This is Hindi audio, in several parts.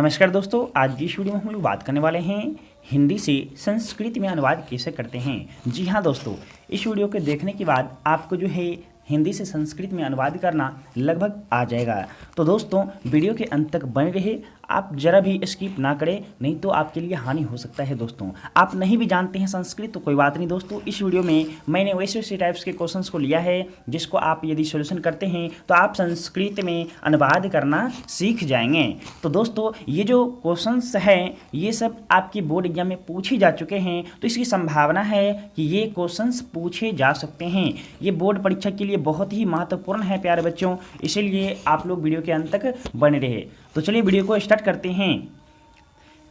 नमस्कार दोस्तों, आज की इस वीडियो में हम लोग बात करने वाले हैं हिंदी से संस्कृत में अनुवाद कैसे करते हैं। जी हाँ दोस्तों, इस वीडियो को देखने के बाद आपको जो है हिंदी से संस्कृत में अनुवाद करना लगभग आ जाएगा। तो दोस्तों वीडियो के अंत तक बने रहे, आप जरा भी स्किप ना करें, नहीं तो आपके लिए हानि हो सकता है। दोस्तों आप नहीं भी जानते हैं संस्कृत तो कोई बात नहीं दोस्तों, इस वीडियो में मैंने वैसे टाइप्स के क्वेश्चंस को लिया है जिसको आप यदि सोल्यूशन करते हैं तो आप संस्कृत में अनुवाद करना सीख जाएंगे। तो दोस्तों ये जो क्वेश्चंस हैं ये सब आपके बोर्ड एग्जाम में पूछे जा चुके हैं, तो इसकी संभावना है कि ये क्वेश्चंस पूछे जा सकते हैं। ये बोर्ड परीक्षा के लिए बहुत ही महत्वपूर्ण है प्यारे बच्चों, इसीलिए आप लोग वीडियो के अंत तक बने रहे। तो चलिए वीडियो को स्टार्ट करते हैं।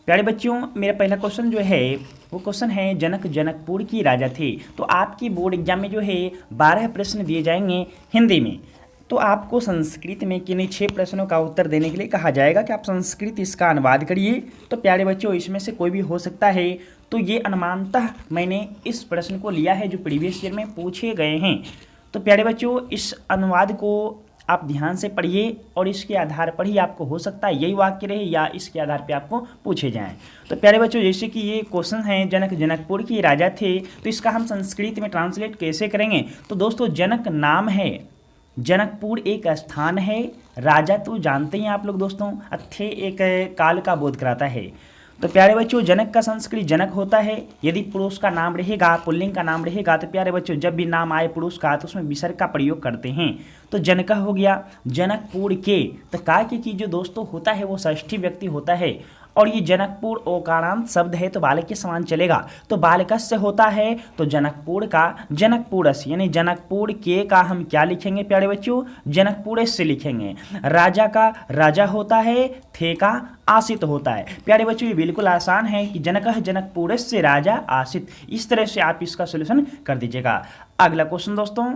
प्यारे बच्चों, मेरा पहला क्वेश्चन जो है वो क्वेश्चन है जनक जनकपुर की राजा थे। तो आपकी बोर्ड एग्जाम में जो है 12 प्रश्न दिए जाएंगे हिंदी में, तो आपको संस्कृत में किन्हीं 6 प्रश्नों का उत्तर देने के लिए कहा जाएगा कि आप संस्कृत इसका अनुवाद करिए। तो प्यारे बच्चों इसमें से कोई भी हो सकता है, तो ये अनुमानतः मैंने इस प्रश्न को लिया है जो प्रीवियस ईयर में पूछे गए हैं। तो प्यारे बच्चों इस अनुवाद को आप ध्यान से पढ़िए और इसके आधार पर ही आपको हो सकता है यही वाक्य रहे या इसके आधार पर आपको पूछे जाएं। तो प्यारे बच्चों जैसे कि ये क्वेश्चन है जनक जनकपुर के राजा थे, तो इसका हम संस्कृत में ट्रांसलेट कैसे करेंगे। तो दोस्तों जनक नाम है, जनकपुर एक स्थान है, राजा तो जानते हैं आप लोग दोस्तों, थे एक काल का बोध कराता है। तो प्यारे बच्चों जनक का संस्कृत जनक होता है। यदि पुरुष का नाम रहेगा, पुल्लिंग का नाम रहेगा, तो प्यारे बच्चों जब भी नाम आए पुरुष का तो उसमें विसर्ग का प्रयोग करते हैं। तो जनक हो गया। जनकपुर के, तो का की जो दोस्तों होता है वो षष्ठी व्यक्ति होता है, और ये जनकपुर ओकारांत शब्द है तो बालक के समान चलेगा। तो बालकस्य होता है, तो जनकपुर का जनकपुरस यानी जनकपुर के का हम क्या लिखेंगे प्यारे बच्चों, जनकपुरस से लिखेंगे। राजा का राजा होता है, थे का आसित होता है। प्यारे बच्चों ये बिल्कुल आसान है कि जनकः जनकपुरस से राजा आसित, इस तरह से आप इसका सोल्यूशन कर दीजिएगा। अगला क्वेश्चन दोस्तों,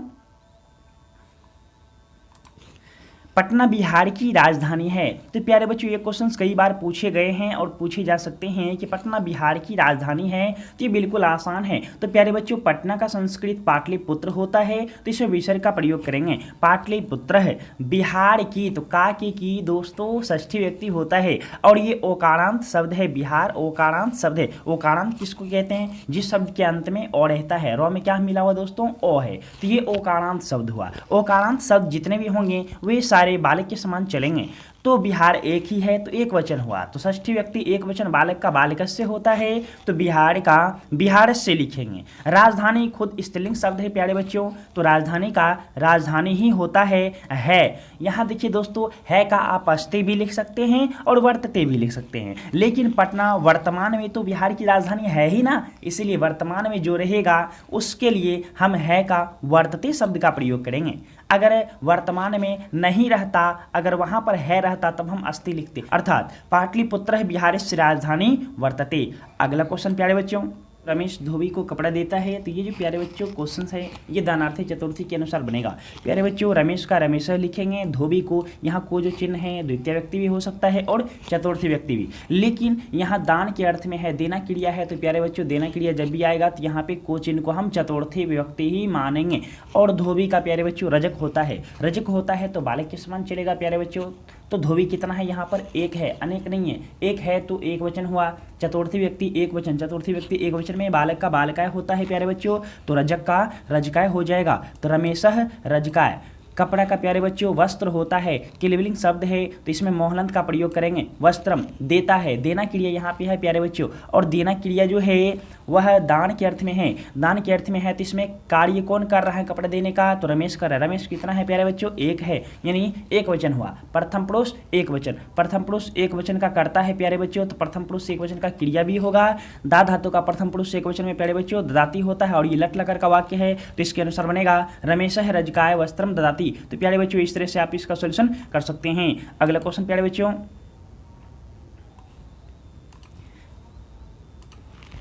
पटना बिहार की राजधानी है। तो प्यारे बच्चों ये क्वेश्चंस कई बार पूछे गए हैं और पूछे जा सकते हैं कि पटना बिहार की राजधानी है, तो ये बिल्कुल आसान है। तो प्यारे बच्चों पटना का संस्कृत पाटलिपुत्र होता है, तो इसमें विसर्ग का प्रयोग करेंगे, पाटलिपुत्र है। बिहार की, तो का की दोस्तों षष्ठी व्यक्ति होता है, और ये ओकारांत शब्द है, बिहार ओकारांत शब्द है। ओकारांत किसको कहते हैं, जिस शब्द के अंत में ओ रहता है, रॉ में क्या मिला हुआ दोस्तों, ओ है, तो ये ओकारांत शब्द हुआ। ओकारांत शब्द जितने भी होंगे वे बालक के समान चलेंगे। तो बिहार एक ही है तो एक वचन हुआ, तो षष्ठी व्यक्ति एक वचन बालक का बालकस्य होता है, तो बिहार का बिहारस से लिखेंगे। राजधानी खुद स्त्रीलिंग शब्द है प्यारे बच्चों, तो राजधानी का राजधानी ही होता है। यहाँ देखिए दोस्तों, है का आप अस्ते भी लिख सकते हैं और वर्तते भी लिख सकते हैं, लेकिन पटना वर्तमान में तो बिहार की राजधानी है ही ना, इसीलिए वर्तमान में जो रहेगा उसके लिए हम है का वर्तते शब्द का प्रयोग करेंगे। अगर वर्तमान में नहीं रहता, अगर वहां पर है रहता तब हम अस्ति लिखते, अर्थात पाटलिपुत्र बिहारस्य राजधानी वर्तते। अगला क्वेश्चन प्यारे बच्चों, रमेश धोबी को कपड़ा देता है। तो ये जो प्यारे बच्चों क्वेश्चन है ये दानार्थी चतुर्थी के अनुसार बनेगा। प्यारे बच्चों रमेश का रमेश लिखेंगे, धोबी को यहाँ को जो चिन्ह है द्वितीय व्यक्ति भी हो सकता है और चतुर्थी व्यक्ति भी, लेकिन यहाँ दान के अर्थ में है, देना क्रिया है। तो प्यारे बच्चों देना क्रिया जब भी आएगा तो यहाँ पे को चिन्ह को हम चतुर्थी व्यक्ति ही मानेंगे। और धोबी का प्यारे बच्चों रजक होता है, रजक होता है तो बालक के समान चलेगा प्यारे बच्चों। तो धोबी कितना है, यहाँ पर एक है, अनेक नहीं है, एक है तो एक वचन हुआ। चतुर्थी व्यक्ति एक वचन, चतुर्थी व्यक्ति एक वचन में बालक का बालकाय होता है प्यारे बच्चों, तो रजक का रजकाय हो जाएगा। तो रमेशः रजकाय। कपड़ा का प्यारे बच्चों वस्त्र होता है, किलिवलिंग शब्द है तो इसमें मोहलंत का प्रयोग करेंगे। वस्त्रम देता है, देना क्रिया यहाँ पे है प्यारे बच्चों, और देना क्रिया जो है वह दान के अर्थ में है, दान के अर्थ में है। तो इसमें कार्य कौन कर रहा है कपड़ा देने का, तो रमेश कर रहा है। रमेश कितना है प्यारे बच्चों, एक है, यानी एक वचन हुआ। प्रथम पुरुष एक वचन, प्रथम पुरुष एक वचन का करता है प्यारे बच्चों, तो प्रथम पुरुष एक वचन का क्रिया भी होगा। दा धातु का प्रथम पुरुष एक वचन में प्यारे बच्चों ददाती होता है, और ये लट लकर का वाक्य है तो इसके अनुसार बनेगा रमेशः रजकाय वस्त्रम ददाती। तो प्यारे बच्चों इस तरह से आप इसका सॉल्यूशन कर सकते हैं। अगला क्वेश्चन प्यारे बच्चों,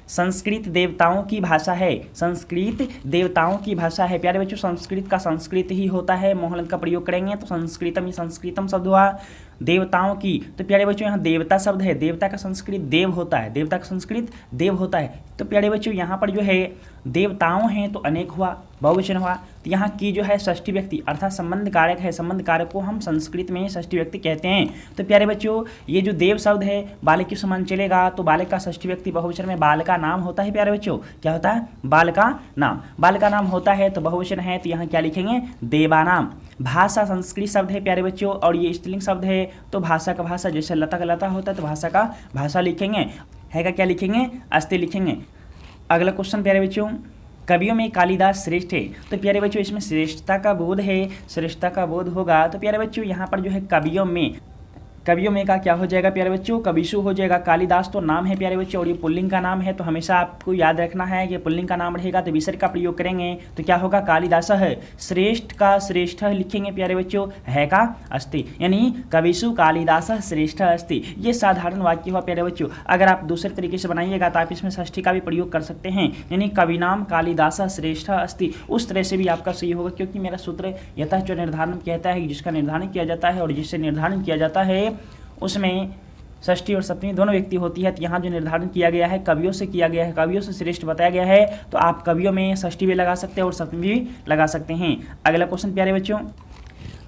संस्कृत देवताओं की भाषा है, संस्कृत देवताओं की भाषा है प्यारे बच्चों। संस्कृत का संस्कृत ही होता है, मोहलंत का प्रयोग करेंगे तो संस्कृतम ही संस्कृतम शब्द हुआ। देवताओं की। तो प्यारे बच्चों यहाँ देवता शब्द है, देवता का संस्कृत देव होता है, देवता का संस्कृत देव होता है। तो प्यारे बच्चों यहाँ पर जो है देवताओं हैं तो अनेक हुआ, बहुवचन हुआ। तो यहाँ की जो है षष्ठी व्यक्ति अर्थात संबंध कारक है, संबंध कारक को हम संस्कृत में षष्ठी व्यक्ति कहते हैं। तो प्यारे बच्चों ये जो देव शब्द है बालक के समान चलेगा, तो बालक का षष्ठी व्यक्ति बहुवचन में बाल का नाम होता है। प्यारे बच्चों क्या होता है? बाल का नाम, बाल का नाम होता है तो बहुवचन है, तो यहाँ क्या लिखेंगे? देवानाम। भाषा संस्कृत शब्द है प्यारे बच्चों, और ये स्त्रीलिंग शब्द है, तो भाषा का भाषा, जैसे लता का लता होता है तो भाषा का भाषा लिखेंगे, है का क्या लिखेंगे? अस्ति लिखेंगे। अगला क्वेश्चन प्यारे बच्चों, कवियों में कालिदास श्रेष्ठ है। तो प्यारे बच्चों इसमें श्रेष्ठता का बोध है, श्रेष्ठता का बोध होगा। तो प्यारे बच्चों यहाँ पर जो है कवियों में का क्या हो जाएगा प्यारे बच्चों? कविशु हो जाएगा। कालिदास तो नाम है प्यारे बच्चों, और ये पुल्लिंग का नाम है, तो हमेशा आपको याद रखना है कि पुल्लिंग का नाम रहेगा तो विसर्ग का प्रयोग करेंगे, तो क्या होगा? कालिदास है। श्रेष्ठ का श्रेष्ठ लिखेंगे प्यारे बच्चों, है का अस्ति, यानी कविशु कालिदास श्रेष्ठ अस्ति। ये साधारण वाक्य हुआ प्यारे बच्चों। अगर आप दूसरे तरीके से बनाइएगा तो आप इसमें षष्ठी का भी प्रयोग कर सकते हैं, यानी कविनाम कालिदास श्रेष्ठ अस्ति। उस तरह से भी आपका सही होगा, क्योंकि मेरा सूत्र यथा जो निर्धारण कहता है, जिसका निर्धारण किया जाता है और जिससे निर्धारण किया जाता है उसमें षष्ठी और सप्तमी दोनों व्यक्ति होती है। तो यहाँ जो निर्धारण किया गया है कवियों से किया गया है, कवियों से श्रेष्ठ बताया गया है, तो आप कवियों में षष्ठी भी लगा सकते हैं और सप्तमी भी लगा सकते हैं। अगला क्वेश्चन प्यारे बच्चों,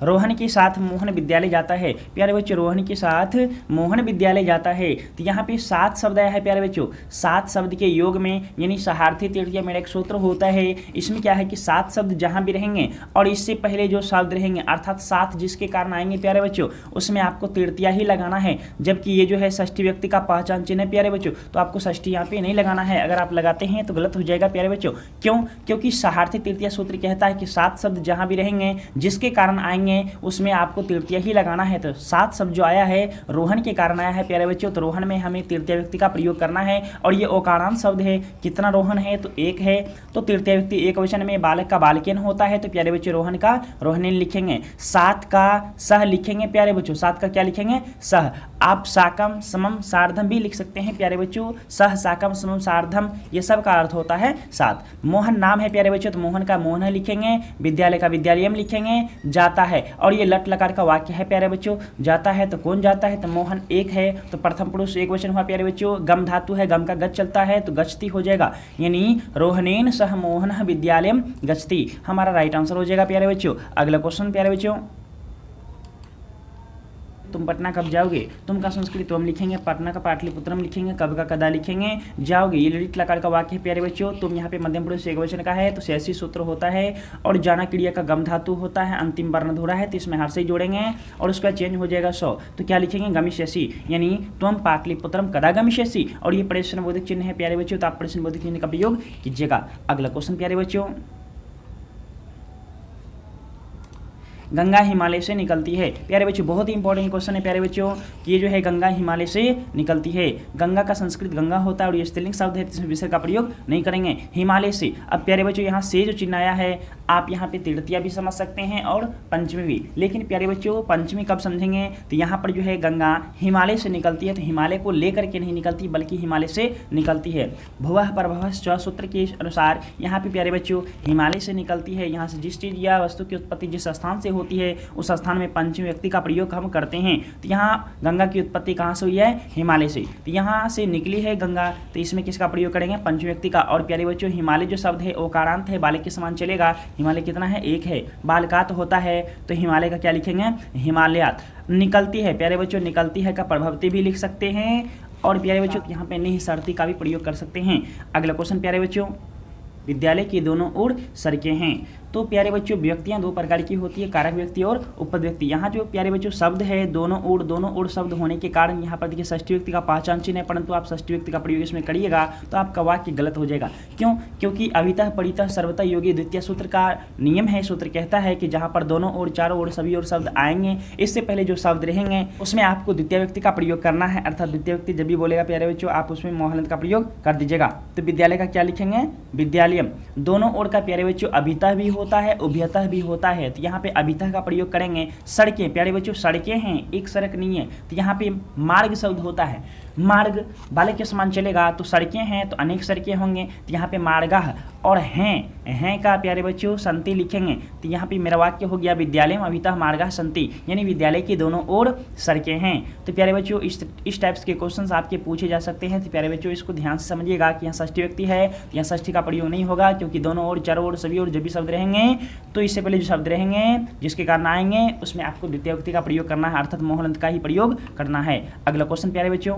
रोहन के साथ मोहन विद्यालय जाता है। प्यारे बच्चों रोहन के साथ मोहन विद्यालय जाता है, तो यहाँ पे 7 शब्द आया है प्यारे बच्चों। 7 शब्द के योग में, यानी सहार्थी तृतीया में एक सूत्र होता है। इसमें क्या है कि 7 शब्द जहाँ भी रहेंगे और इससे पहले जो शब्द रहेंगे अर्थात 7 जिसके कारण आएंगे प्यारे बच्चों, उसमें आपको तृतीया ही लगाना है। जबकि ये जो है षष्ठी व्यक्ति का पहचान चिन्ह है प्यारे बच्चों, तो आपको षष्ठी यहाँ पे नहीं लगाना है। अगर आप लगाते हैं तो गलत हो जाएगा प्यारे बच्चों। क्यों? क्योंकि सहार्थी तृतीया सूत्र कहता है कि 7 शब्द जहाँ भी रहेंगे जिसके कारण आएंगे उसमें आपको तृतीया ही लगाना है। तो 7 शब्द जो आया है रोहन के कारण आया है प्यारे बच्चों, तो रोहन में हमें तृतीय व्यक्ति का प्रयोग करना है। और ये ओकारांत शब्द है, कितना रोहन है? तो 1 है, तो तृतीय व्यक्ति एक वचन में बालक का बालकेन होता है, तो प्यारे बच्चों रोहन का रोहनेन लिखेंगे। 7 का सह लिखेंगे प्यारे बच्चों, 7 का क्या लिखेंगे? सह। आप साकम समम सार्धम भी लिख सकते हैं प्यारे बच्चों, सह साकम समम सार्धम, ये सब का अर्थ होता है 7। मोहन नाम है प्यारे बच्चों, तो मोहन का मोहन लिखेंगे, विद्यालय का विद्यालयम लिखेंगे, जाता है। और ये लट लकार का वाक्य है प्यारे बच्चों। जाता है तो कौन जाता है? तो मोहन एक है, तो प्रथम पुरुष एक वचन हुआ प्यारे बच्चों। गम धातु है, गम का गच चलता है तो गच्छति हो जाएगा, यानी रोहनेन सह मोहन विद्यालयम गच्छति, हमारा राइट आंसर हो जाएगा प्यारे बच्चों। अगला क्वेश्चन प्यारे बच्चों, तुम पटना कब जाओगे? तुम का संस्कृत तुम लिखेंगे, पटना का पाटलिपुत्रम लिखेंगे, कब का कदा लिखेंगे, जाओगे। ये ललित लकार का वाक्य है प्यारे बच्चों। तुम यहाँ पे मध्यम पुरुष एक वचन का है तो शेषी सूत्र होता है, और जाना क्रिया का गम धातु होता है, अंतिम वर्ण धुरा है तो इसमें हर से जोड़ेंगे और उसका चेंज हो जाएगा 100, तो क्या लिखेंगे? गमिष्यसि, यानी तुम पाटलिपुत्रम कदा गमिष्यसि। और ये प्रश्नबोधक चिन्ह है प्यारे बच्चों, तो आप प्रश्नबोधक चिन्ह का प्रयोग कीजिएगा। अगला क्वेश्चन प्यारे बच्चों, गंगा हिमालय से निकलती है। प्यारे बच्चों बहुत ही इंपॉर्टेंट क्वेश्चन है प्यारे बच्चों, कि ये जो है गंगा हिमालय से निकलती है। गंगा का संस्कृत गंगा होता है और ये स्त्रीलिंग शब्द है, इसमें विसर्ग का प्रयोग नहीं करेंगे। हिमालय से, अब प्यारे बच्चों यहाँ से जो चिन्ह आया है आप यहाँ पे तृतीया भी समझ सकते हैं और पंचमी भी, लेकिन प्यारे बच्चों पंचमी कब समझेंगे? तो यहाँ पर जो है गंगा हिमालय से निकलती है, तो हिमालय को लेकर के नहीं निकलती बल्कि हिमालय से निकलती है। भुवः परभवः च सूत्र के अनुसार यहाँ पे प्यारे बच्चों हिमालय से निकलती है। यहाँ से जिस चीज़ या वस्तु की उत्पत्ति जिस स्थान से होती है उस स्थान में पंचमी व्यक्ति का प्रयोग हम करते हैं। तो यहाँ गंगा की उत्पत्ति कहाँ से हुई है? हिमालय से। तो यहाँ से निकली है गंगा, तो इसमें किसका प्रयोग करेंगे? पंचमी व्यक्ति का। और प्यारे बच्चों हिमालय जो शब्द है ओकारांत है, बालक के समान चलेगा। हिमालय कितना है? 1 है। बालकात होता है तो हिमालय का क्या लिखेंगे? हिमालयात। निकलती है प्यारे बच्चों, निकलती है का प्रभवती भी लिख सकते हैं, और प्यारे बच्चों यहाँ पे निःसरती का भी प्रयोग कर सकते हैं। अगला क्वेश्चन प्यारे बच्चों, विद्यालय की दोनों ओर सड़कें हैं। तो प्यारे बच्चों व्यक्तियां 2 प्रकार की होती है, कारक व्यक्ति और उपपद व्यक्ति। यहाँ जो प्यारे बच्चों शब्द है दोनों ओर शब्द होने के कारण यहाँ पर देखिए षष्ठी व्यक्ति का पहचान चिन्ह है, परंतु आप षष्ठी व्यक्ति का प्रयोग इसमें करिएगा तो आपका वाक्य गलत हो जाएगा। क्यों? क्योंकि अभितः परितः सर्वतः योगी द्वितीय सूत्र का नियम है। सूत्र कहता है कि जहाँ पर दोनों ओर चारों ओर सभी ओर शब्द आएंगे, इससे पहले जो शब्द रहेंगे उसमें आपको द्वितीय व्यक्ति का प्रयोग करना है, अर्थात द्वितीय व्यक्ति जब भी बोलेगा प्यारे बच्चों आप उसमें मोहलंत का प्रयोग कर दीजिएगा। तो विद्यालय का क्या लिखेंगे? विद्यालयम। दोनों ओर का प्यारे बच्चों अभितः भी होता है उभयतः भी होता है, तो यहाँ पे अभितः का प्रयोग करेंगे। सड़कें प्यारे बच्चों सड़कें हैं, एक सड़क नहीं है, तो यहाँ पे मार्ग शब्द होता है। मार्ग बालक के समान चलेगा तो सड़कें हैं तो अनेक सड़कें होंगे, तो यहाँ पे मार्गाह, और हैं का प्यारे बच्चों संति लिखेंगे, तो यहाँ पे मेरा वाक्य हो गया विद्यालय में अभितः मार्गाह संति, यानी विद्यालय के दोनों ओर सड़कें हैं। तो प्यारे बच्चों इस टाइप्स के क्वेश्चंस आपके पूछे जा सकते हैं। तो प्यारे बच्चों इसको ध्यान से समझिएगा कि यहाँ षष्ठी व्यक्ति है, यहाँ षष्ठी का प्रयोग नहीं होगा, क्योंकि दोनों ओर, चारों ओर, सभी ओर जब भी शब्द रहेंगे तो इससे पहले जो शब्द रहेंगे जिसके कारण आएंगे उसमें आपको द्वितीय व्यक्ति का प्रयोग करना है, अर्थात मोहलंत का ही प्रयोग करना है। अगला क्वेश्चन प्यारे बच्चों,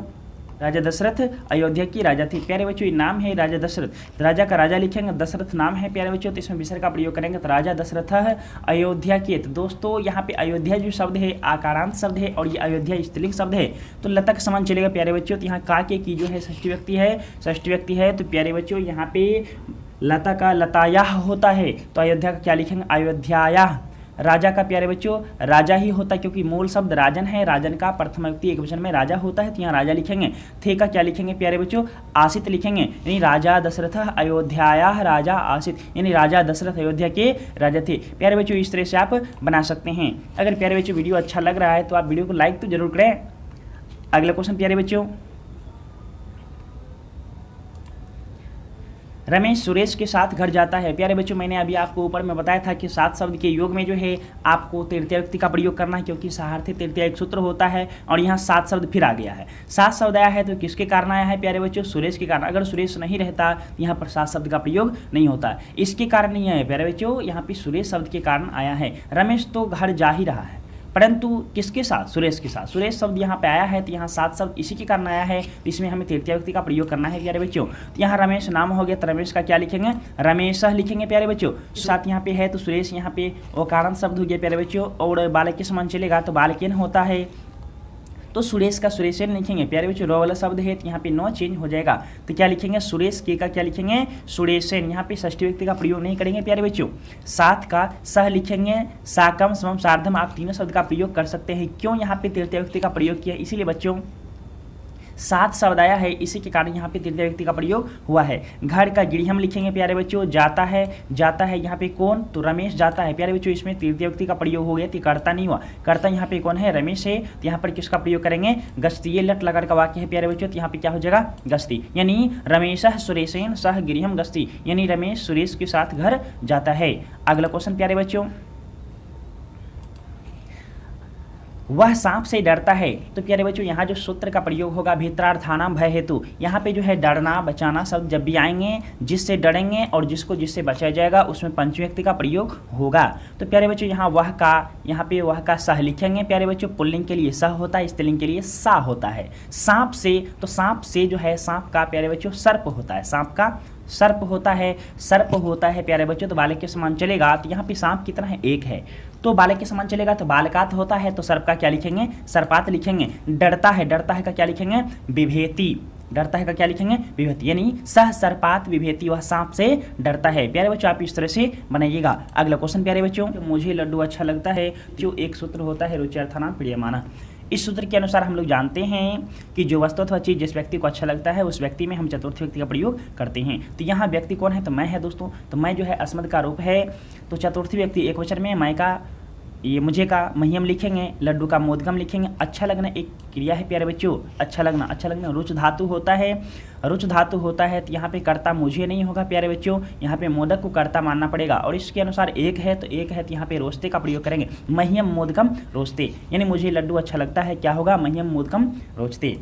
राजा दशरथ अयोध्या की राजा थे। प्यारे बच्चों ये नाम है राजा दशरथ, राजा का राजा लिखेंगे, दशरथ नाम है प्यारे बच्चों, तो इसमें विसर्ग का प्रयोग करेंगे, तो राजा दशरथ अयोध्या के। तो दोस्तों यहाँ पे अयोध्या जो शब्द है आकारांत शब्द है और ये अयोध्या स्त्रीलिंग शब्द है, तो लता का समान चलेगा प्यारे बच्चों। तो यहाँ का के की जो है षष्ठी व्यक्ति है, तो प्यारे बच्चों यहाँ पे लता का लतायाह होता है, तो अयोध्या का क्या लिखेंगे, अयोध्यायाह। राजा का प्यारे बच्चों राजा ही होता है, क्योंकि मूल शब्द राजन है, राजन का प्रथम व्यक्ति एक वचन में राजा होता है, तो यहाँ राजा लिखेंगे। थे का क्या लिखेंगे प्यारे बच्चों, आसित लिखेंगे, यानी राजा दशरथ अयोध्याया राजा आसित, यानी राजा दशरथ अयोध्या के राजा थे। प्यारे बच्चों इस तरह से आप बना सकते हैं। अगर प्यारे बच्चों वीडियो अच्छा लग रहा है तो आप वीडियो को लाइक तो जरूर करें। अगला क्वेश्चन प्यारे बच्चों, रमेश सुरेश के साथ घर जाता है। प्यारे बच्चों मैंने अभी आपको ऊपर में बताया था कि 7 शब्द के योग में जो है आपको तृतीय व्यक्ति का प्रयोग करना है, क्योंकि साहार्थी तृतीय एक सूत्र होता है, और यहाँ 7 शब्द फिर आ गया है। 7 शब्द आया है तो किसके कारण आया है प्यारे बच्चों, सुरेश के कारण। अगर सुरेश नहीं रहता तो यहाँ पर 7 शब्द का प्रयोग नहीं होता, इसके कारण नहीं है प्यारे बच्चों, यहाँ पे सुरेश शब्द के कारण आया है। रमेश तो घर जा ही रहा है, परंतु किसके साथ, सुरेश के साथ। सुरेश शब्द यहाँ पे आया है तो यहाँ 7 शब्द इसी के कारण आया है, तो इसमें हमें तृतीय व्यक्ति का प्रयोग करना है प्यारे बच्चों। तो यहाँ रमेश नाम हो गया, तो रमेश का क्या लिखेंगे, रमेश लिखेंगे प्यारे बच्चों। साथ यहाँ पे है तो सुरेश यहाँ पे वो कारण शब्द हो गया प्यारे बच्चों, और बालक के समान चलेगा तो बालकेन होता है, तो सुरेश का सुरेशन लिखेंगे प्यारे बच्चों। रो वाला शब्द है तो यहाँ पे नो चेंज हो जाएगा, तो क्या लिखेंगे, सुरेश के का क्या लिखेंगे, सुरेशन। यहाँ पे षष्ठी व्यक्ति का प्रयोग नहीं करेंगे प्यारे बच्चों। साथ का सह लिखेंगे, साकम समम सार्धम, आप तीनों शब्द का प्रयोग कर सकते हैं। क्यों यहाँ पे तृतीय व्यक्ति का प्रयोग किया, इसीलिए बच्चों 7 शब्द आया है, इसी के कारण यहाँ पे तृतीय व्यक्ति का प्रयोग हुआ है। घर का गृहम लिखेंगे प्यारे बच्चों, जाता है यहाँ पे कौन, तो रमेश जाता है प्यारे बच्चों। इसमें तृतीय व्यक्ति का प्रयोग हो गया, तो कर्ता नहीं हुआ, कर्ता यहाँ पे कौन है, रमेश है, तो यहाँ पर किसका प्रयोग करेंगे, गस्ती। ये लट लगा का वाक्य है प्यारे बच्चों, तो यहाँ पे क्या हो जाएगा, गस्ती, यानी रमेश सुरेशेन सह गृहम गस्ती, यानी रमेश सुरेश के साथ घर जाता है। अगला क्वेश्चन प्यारे बच्चों, वह सांप से डरता है। तो प्यारे बच्चों यहाँ जो सूत्र का प्रयोग होगा भित्रार्थानाम भय हेतु, यहाँ पे जो है डरना बचाना शब्द जब भी आएंगे जिससे डरेंगे और जिससे बचाया जाएगा उसमें पंचमी व्यक्ति का प्रयोग होगा। तो प्यारे बच्चों यहाँ वह का, यहाँ पे वह का सह लिखेंगे प्यारे बच्चों। पुल्लिंग के लिए सह होता है, स्त्रीलिंग के लिए सा होता है। सांप से, तो सांप से जो है सांप का प्यारे बच्चों सर्प होता है, सांप का सर्प होता है, सर्प होता है प्यारे बच्चों, तो बालक के समान चलेगा। तो यहाँ पे सांप कितना है, 1 है, तो बालक के समान चलेगा, तो बालकात होता है, तो सर्प का क्या लिखेंगे, सर्पात लिखेंगे। डरता है का क्या लिखेंगे, विभेति, डरता है का क्या लिखेंगे, विभेति, यानी सह सर्पात विभेति, वह सांप से डरता है। प्यारे बच्चों आप इस तरह से बनाइएगा। अगला क्वेश्चन प्यारे बच्चों, मुझे लड्डू अच्छा लगता है, जो एक सूत्र होता है रुचिर्थानाम प्रियमाना। इस सूत्र के अनुसार हम लोग जानते हैं कि जो वस्तु अथवा चीज़ जिस व्यक्ति को अच्छा लगता है उस व्यक्ति में हम चतुर्थ व्यक्ति का प्रयोग करते हैं। तो यहाँ व्यक्ति कौन है, तो मैं है दोस्तों, तो मैं जो है अस्मद का रूप है, तो चतुर्थी व्यक्ति एक वचन में, मैं का ये मुझे का मह्यम लिखेंगे, लड्डू का मोदगम लिखेंगे। अच्छा लगना एक क्रिया है प्यारे बच्चों, अच्छा लगना रुच धातु होता है, रुच धातु होता है, तो यहाँ पे कर्ता मुझे नहीं होगा प्यारे बच्चों, यहाँ पे मोदक को कर्ता मानना पड़ेगा, और इसके अनुसार एक है तो यहाँ पे रोस्ते का प्रयोग करेंगे, मह्यम मोदकम रोस्ते, यानी मुझे लड्डू अच्छा लगता है, क्या होगा, मह्यम मोदकम रोस्ते।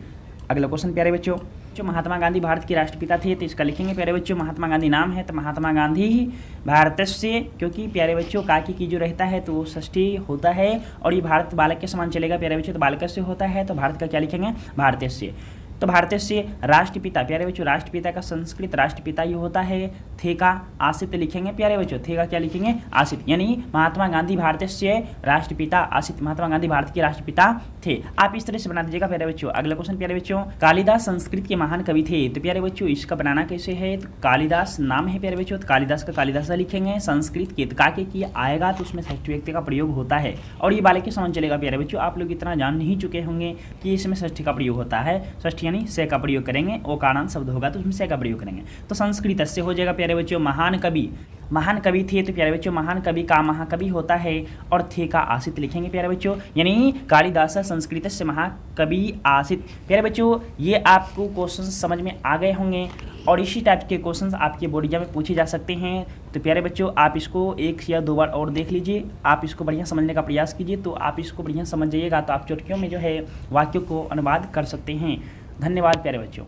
अगला क्वेश्चन प्यारे बच्चों, जो महात्मा गांधी भारत के राष्ट्रपिता थे, तो इसका लिखेंगे प्यारे बच्चों, महात्मा गांधी नाम है तो महात्मा गांधी ही भारत से, क्योंकि प्यारे बच्चों काकी की जो रहता है तो वो षष्ठी होता है, और ये भारत बालक के समान चलेगा प्यारे बच्चों, तो बालक से होता है, तो भारत का क्या लिखेंगे, भारतीय से। तो भारतीय से राष्ट्रपिता प्यारे बच्चों, राष्ट्रपिता का संस्कृत राष्ट्रपिता ये होता है, थे का आसित लिखेंगे प्यारे बच्चों, थे का क्या लिखेंगे, आसित, यानी महात्मा गांधी भारतीय से राष्ट्रपिता आसित, महात्मा गांधी भारत के राष्ट्रपिता थे। आप इस तरह से बना दीजिएगा प्यारे बच्चों। अगला क्वेश्चन प्यारे बच्चों, कालिदास संस्कृत के महान कवि थे। तो प्यारे बच्चों इसका बनाना कैसे है, तो कालिदास नाम है प्यारे बच्चों, तो कालिदास का कालिदास लिखेंगे, संस्कृत के काके की आएगा तो उसमें षष्ठी व्यक्ति का प्रयोग होता है, और ये बालक के समान चलेगा प्यारे बच्चों। आप लोग इतना जान नहीं चुके होंगे कि इसमें षष्ठी का प्रयोग होता है, षष्ठी यानी से का प्रयोग करेंगे, ओ कारण शब्द होगा तो उसमें से का प्रयोग करेंगे, तो संस्कृत से हो जाएगा प्यारे बच्चों। महान कवि, महान कवि थे, तो प्यारे बच्चों महान कवि का महाकवि होता है और थे का आसित लिखेंगे प्यारे बच्चों, यानी कालिदास संस्कृतस्य महाकवि आसित। प्यारे बच्चों ये आपको क्वेश्चन समझ में आ गए होंगे और इसी टाइप के क्वेश्चंस आपके बोर्ड एग्जाम में पूछे जा सकते हैं। तो प्यारे बच्चों आप इसको एक या दो बार और देख लीजिए, आप इसको बढ़िया समझने का प्रयास कीजिए, तो आप इसको बढ़िया समझ जाइएगा, तो आप चुटकियों में जो है वाक्यों को अनुवाद कर सकते हैं। धन्यवाद प्यारे बच्चों।